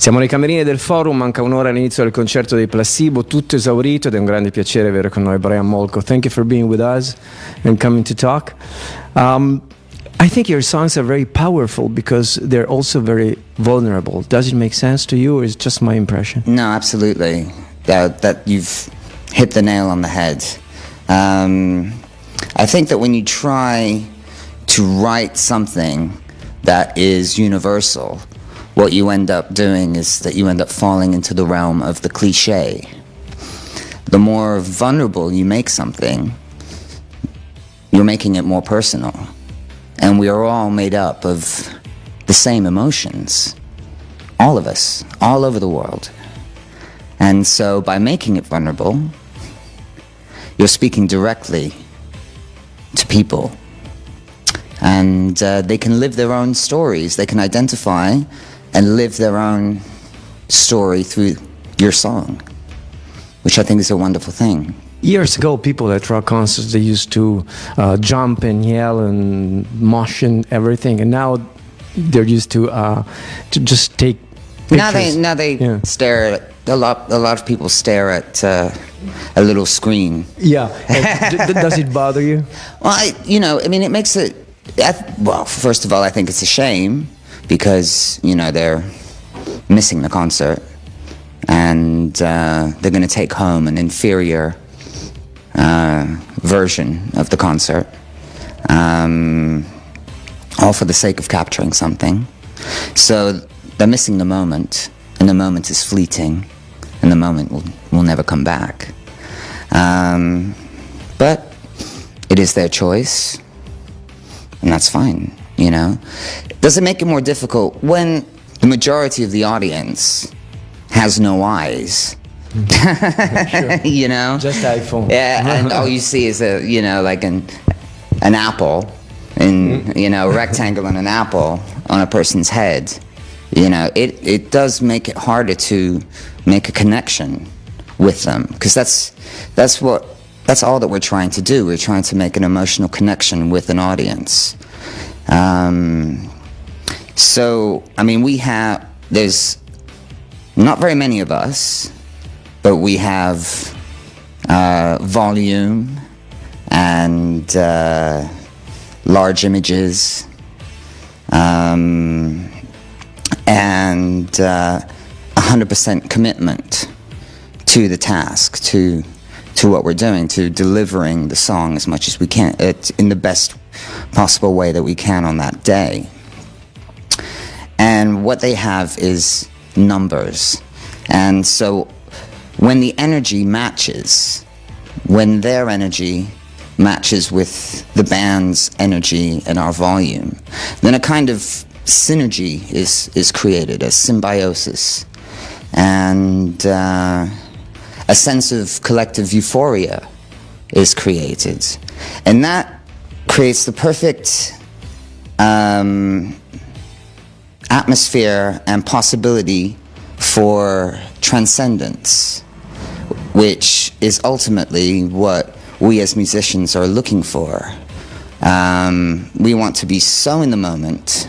Siamo nei camerini del forum, manca un'ora all'inizio del concerto dei Placebo, tutto esaurito ed è un grande piacere avere con noi Brian Molko. Thank you for being with us and coming to talk. I think your songs are very powerful because they're also very vulnerable. Does it make sense to you or is it just my impression? No, absolutely. That you've hit the nail on the head. I think that when you try to write something that is universal, what you end up doing is that you end up falling into the realm of the cliche. The more vulnerable you make something, you're making it more personal. And we are all made up of the same emotions. All of us, all over the world. And so by making it vulnerable, you're speaking directly to people. And they can live their own stories. They can identify and live their own story through your song, which I think is a wonderful thing. Years ago, people at rock concerts, they used to jump and yell and mosh and everything, and now they're used to just take pictures. Now they stare at, a lot of people stare at a little screen. Yeah. Does it bother you? Well, it makes it, well, first of all, I think it's a shame, because, they're missing the concert, and they're going to take home an inferior version of the concert, all for the sake of capturing something. So they're missing the moment, and the moment is fleeting, and the moment will never come back. But it is their choice, and that's fine. Does it make it more difficult when the majority of the audience has no eyes? Sure. Just iPhone. Yeah, and all you see is like an apple, a rectangle and an apple on a person's head. It does make it harder to make a connection with them, because that's all that we're trying to do. We're trying to make an emotional connection with an audience. So, there's not very many of us, but we have volume and large images, and 100% commitment to the task, to what we're doing, to delivering the song as much as we can, in the best possible way that we can on that day. And what they have is numbers. And so when the energy matches, when their energy matches with the band's energy and our volume, then a kind of synergy is created, a symbiosis, and a sense of collective euphoria is created. And that creates the perfect atmosphere and possibility for transcendence, which is ultimately what we as musicians are looking for. We want to be so in the moment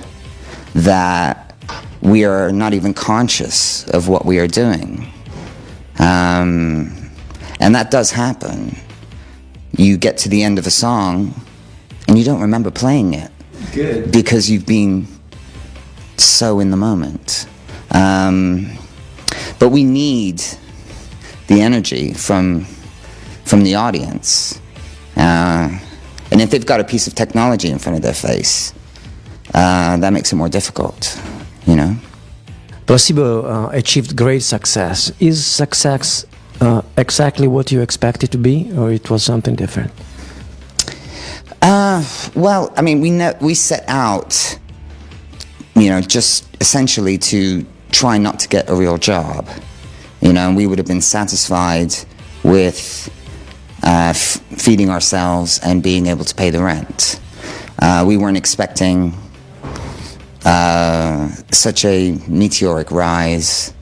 that we are not even conscious of what we are doing. And that does happen. You get to the end of a song and you don't remember playing it. Good. Because you've been so in the moment. But we need the energy from the audience. And if they've got a piece of technology in front of their face, that makes it more difficult, Placebo achieved great success. Is success exactly what you expect it to be, or it was something different? Well, we set out, just essentially to try not to get a real job, and we would have been satisfied with feeding ourselves and being able to pay the rent. We weren't expecting such a meteoric rise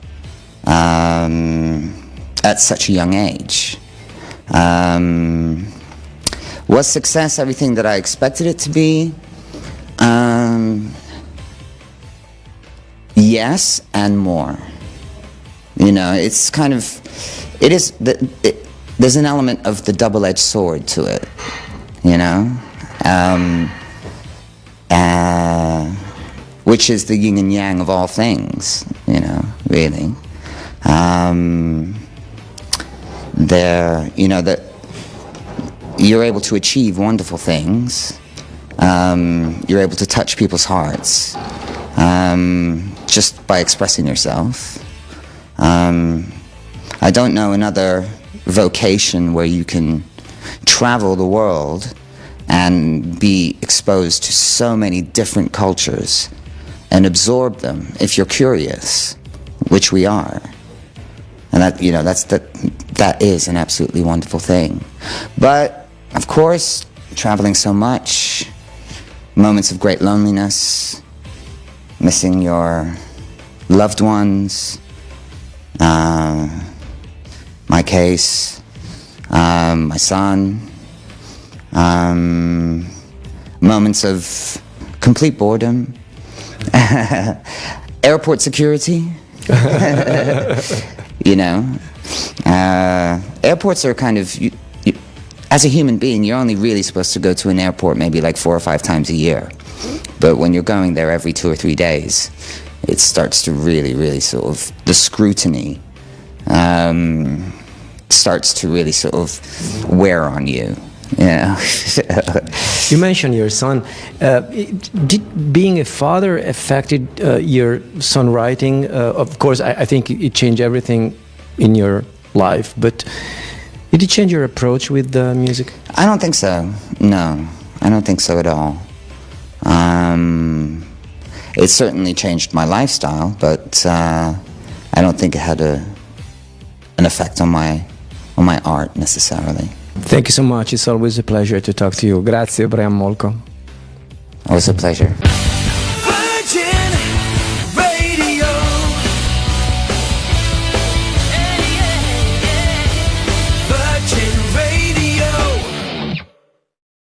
at such a young age. Was success everything that I expected it to be? Yes, and more. You know, it's kind of, there's an element of the double-edged sword to it, you know, which is the yin and yang of all things, you know, really. You know, that you're able to achieve wonderful things. You're able to touch people's hearts just by expressing yourself. I don't know another vocation where you can travel the world and be exposed to so many different cultures and absorb them if you're curious, which we are. And that, you know, that is an absolutely wonderful thing. But of course, traveling so much, moments of great loneliness, missing your loved ones, my case, my son, moments of complete boredom, airport security, you know. Airports are kind of, as a human being, you're only really supposed to go to an airport maybe like 4 or 5 times a year. But when you're going there every 2 or 3 days, it starts to really sort of, the scrutiny starts to really sort of wear on you. Yeah. You mentioned your son. Did being a father affected your songwriting? Of course, I think it changed everything in your life, but did it change your approach with the music? I don't think so. No, I don't think so at all. It certainly changed my lifestyle, but I don't think it had an effect on my art necessarily. Thank you so much. It's always a pleasure to talk to you. Grazie, Brian Molko. Always a pleasure.